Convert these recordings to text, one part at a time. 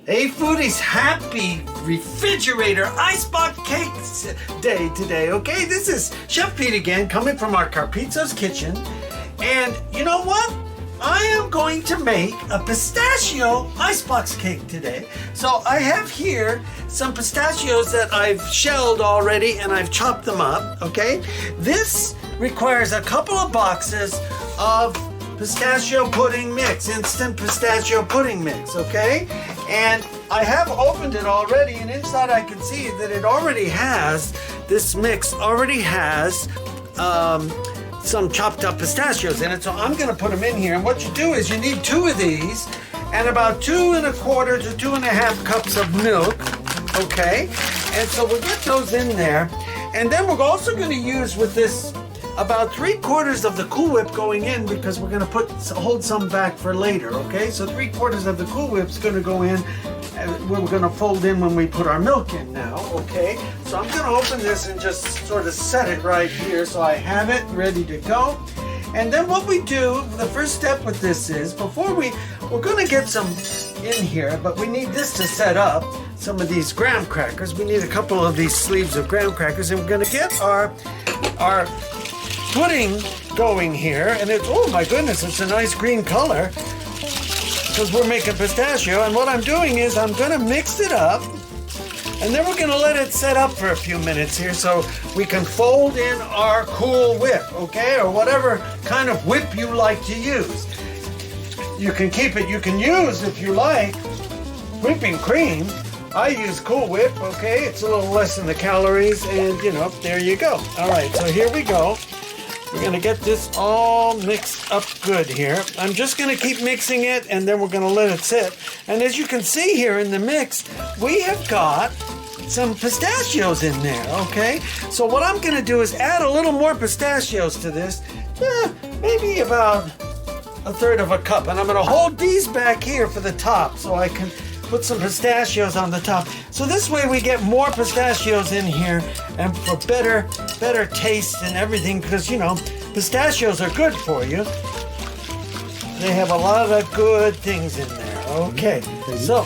Hey foodies, happy refrigerator icebox cakes day today, okay? This is Chef Pete again, coming from our Carpizzo's kitchen. And you know what? I am going to make a pistachio icebox cake today. So I have here some pistachios that I've shelled already and I've chopped them up, okay? This requires a couple of boxes of pistachio pudding mix, instant pistachio pudding mix, okay? And I have opened it already, and inside I can see that it already has, this mix already has some chopped up pistachios in it. So I'm gonna put them in here, and what you do is you need 2 of these and about 2 1/4 to 2 1/2 cups of milk, okay? And so we'll get those in there. And then we're also gonna use with this about 3/4 of the Cool Whip going in, because we're going to hold some back for later, okay? So 3/4 of the Cool Whip's going to go in, and we're going to fold in when we put our milk in now, okay? So I'm going to open this and just sort of set it right here so I have it ready to go. And then what we do, the first step with this is, we're going to get some in here, but we need this to set up some of these graham crackers. We need a couple of these sleeves of graham crackers, and we're going to get our pudding going here, and it's, oh my goodness, it's a nice green color because we're making pistachio. And what I'm doing is I'm gonna mix it up, and then we're gonna let it set up for a few minutes here so we can fold in our Cool Whip, okay, or whatever kind of whip you like to use. You can keep it, you can use, if you like, whipping cream. I use Cool Whip, okay, it's a little less in the calories, and you know, there you go. All right, so here we go. We're gonna get this all mixed up good here. I'm just gonna keep mixing it, and then we're gonna let it sit. And as you can see here in the mix, we have got some pistachios in there, okay? So what I'm gonna do is add a little more pistachios to this, maybe about 1/3 of a cup. And I'm gonna hold these back here for the top so I can put some pistachios on the top. So this way we get more pistachios in here, and for better taste and everything, because you know, pistachios are good for you. They have a lot of good things in there. Okay, so,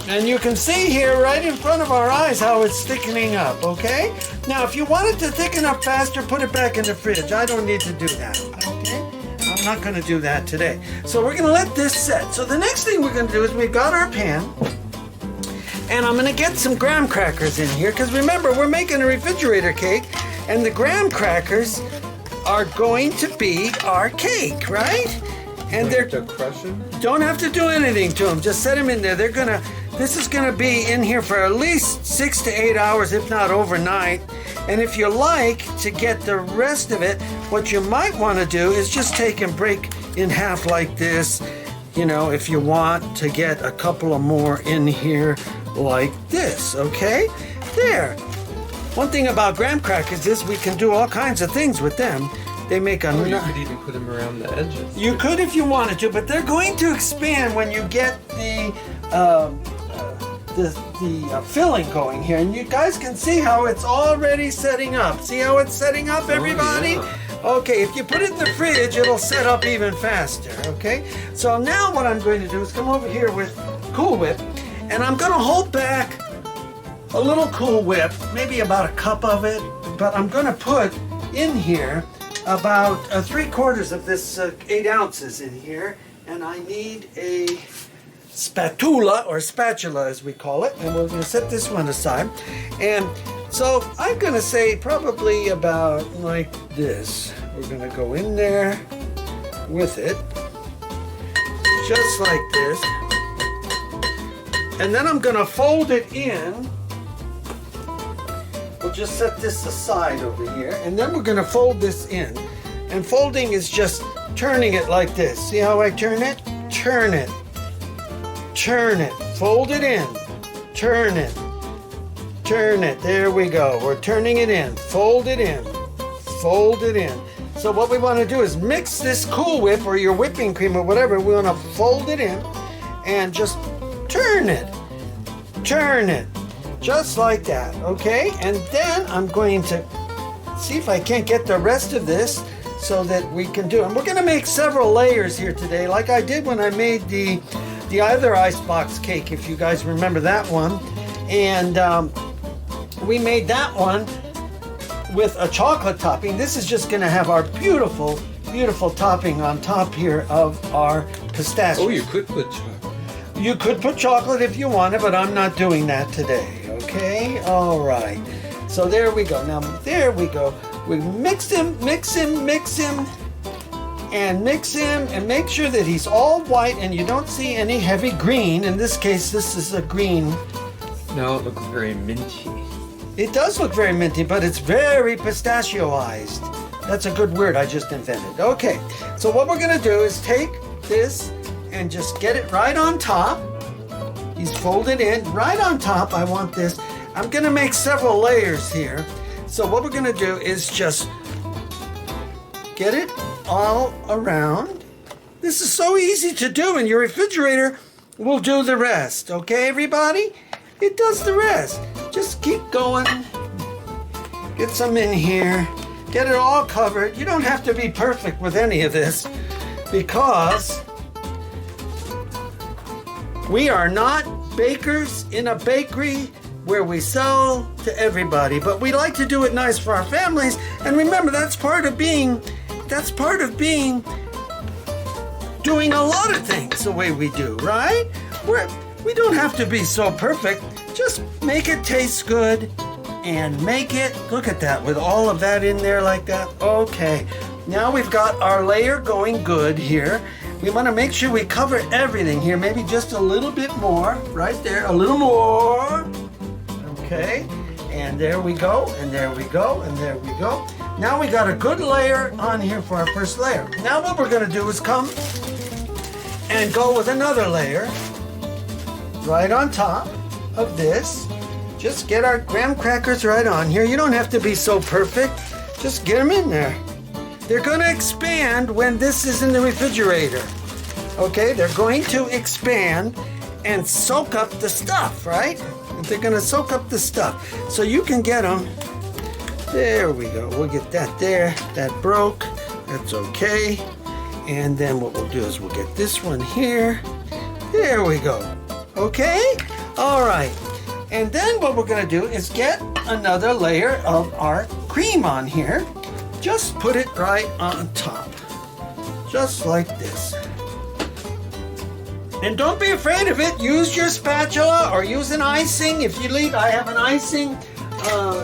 and you can see here right in front of our eyes how it's thickening up, okay? Now if you want it to thicken up faster, put it back in the fridge. I don't need to do that, okay? I'm not going to do that today. So we're going to let this set. So the next thing we're going to do is we've got our pan, and I'm going to get some graham crackers in here, because remember, we're making a refrigerator cake, and the graham crackers are going to be our cake, right? And they're to crush them? Don't have to do anything to them. Just set them in there. This is going to be in here for at least 6 to 8 hours, if not overnight. And if you like to get the rest of it, what you might want to do is just take and break in half like this, you know, if you want to get a couple of more in here like this, okay? There. One thing about graham crackers is we can do all kinds of things with them. They make a... you could even put them around the edges. You could if you wanted to, but they're going to expand when you get the filling going here, and you guys can see how it's already setting up. See how it's setting up, everybody? Oh, yeah. Okay, if you put it in the fridge, it'll set up even faster, okay? So now what I'm going to do is come over here with Cool Whip, and I'm going to hold back a little Cool Whip, maybe about a cup of it, but I'm going to put in here about 3/4 of this 8 ounces in here, and I need a spatula, or spatula as we call it, and we're going to set this one aside. And so I'm going to say probably about like this. We're going to go in there with it, just like this, and then I'm going to fold it in. We'll just set this aside over here, and then we're going to fold this in. And folding is just turning it like this. See how I turn it? Turn it. Turn it, fold it in, turn it, there we go. We're turning it in, fold it in, fold it in. So what we want to do is mix this Cool Whip or your whipping cream or whatever. We want to fold it in and just turn it, just like that, okay? And then I'm going to see if I can't get the rest of this so that we can do it. And we're going to make several layers here today, like I did when I made the the other icebox cake, if you guys remember that one. And we made that one with a chocolate topping. This is just gonna have our beautiful, beautiful topping on top here of our pistachio. Oh, you could put chocolate. You could put chocolate if you wanted, but I'm not doing that today, okay? All right. So there we go. Now, there we go. We mix him, and make sure that he's all white and you don't see any heavy green. In this case, this is a green. No, it looks very minty. It does look very minty, but it's very pistachioized. That's a good word I just invented. Okay, so what we're gonna do is take this and just get it right on top. He's folded in right on top. I want this. I'm gonna make several layers here. So what we're gonna do is just get it all around. This is so easy to do, and your refrigerator will do the rest. Okay, everybody? It does the rest. Just keep going. Get some in here. Get it all covered. You don't have to be perfect with any of this because we are not bakers in a bakery where we sell to everybody, but we like to do it nice for our families. And remember, that's part of being doing a lot of things the way we do, right? We don't have to be so perfect. Just make it taste good and make it, look at that, with all of that in there like that. Okay, now we've got our layer going good here. We want to make sure we cover everything here, maybe just a little bit more, right there, a little more. Okay, and there we go, and there we go, and there we go. Now we got a good layer on here for our first layer. Now what we're gonna do is come and go with another layer right on top of this. Just get our graham crackers right on here. You don't have to be so perfect. Just get them in there. They're gonna expand when this is in the refrigerator. Okay, they're going to expand and soak up the stuff, right? They're gonna soak up the stuff. So you can get them. There we go. We'll get that there. That broke. That's okay. And then what we'll do is we'll get this one here. There we go. Okay? All right. And then what we're gonna do is get another layer of our cream on here. Just put it right on top. Just like this. And don't be afraid of it. Use your spatula or use an icing. If you leave, I have an icing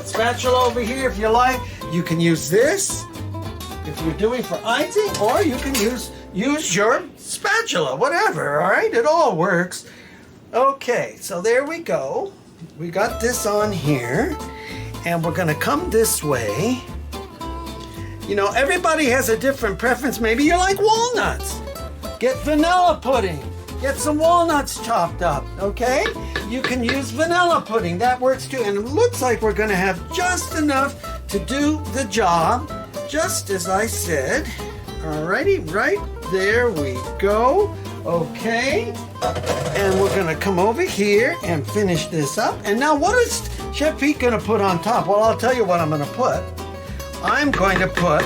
spatula over here if you like. You can use this if you're doing for icing, or you can use your spatula, whatever, all right? It all works. Okay, so there we go. We got this on here, and we're gonna come this way. You know, everybody has a different preference. Maybe you like walnuts. Get vanilla pudding. Get some walnuts chopped up, okay? You can use vanilla pudding. That works too. And it looks like we're gonna have just enough to do the job, just as I said. Alrighty, right there we go. Okay. And we're gonna come over here and finish this up. And now what is Chef Pete gonna put on top? Well, I'll tell you what I'm gonna put. I'm going to put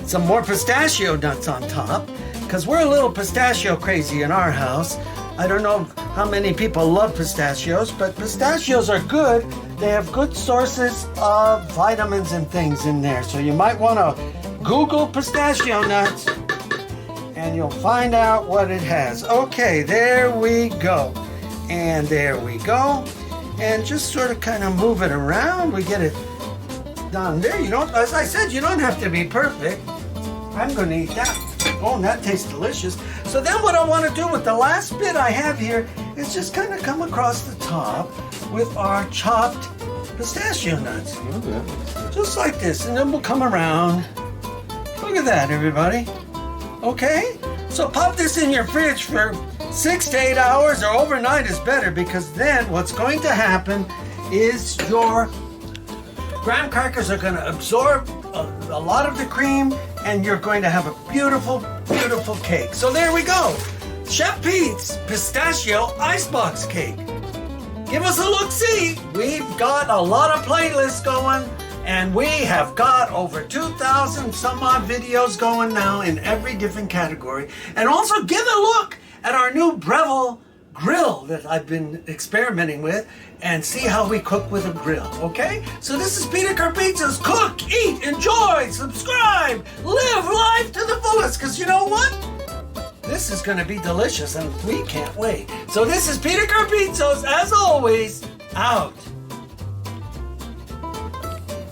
some more pistachio nuts on top, because we're a little pistachio crazy in our house. I don't know how many people love pistachios, but pistachios are good. They have good sources of vitamins and things in there. So you might want to Google pistachio nuts and you'll find out what it has. Okay, there we go. And there we go. And just sort of kind of move it around. We get it done there. You don't, as I said, you don't have to be perfect. I'm going to eat that. Oh, that tastes delicious. So then what I want to do with the last bit I have here is just kind of come across the top with our chopped pistachio nuts. Okay. Just like this. And then we'll come around. Look at that, everybody. Okay? So pop this in your fridge for 6 to 8 hours, or overnight is better, because then what's going to happen is your graham crackers are going to absorb a lot of the cream, and you're going to have a beautiful, beautiful cake. So there we go. Chef Pete's pistachio icebox cake. Give us a look-see. We've got a lot of playlists going, and we have got over 2,000 some odd videos going now in every different category. And also give a look at our new Breville grill that I've been experimenting with and see how we cook with a grill, okay? So this is Peter Carpizza's Cook, Eat, Enjoy, Subscribe, Live Life to the fullest, because you know what? This is going to be delicious and we can't wait. So this is Peter Carpizza's, as always, out.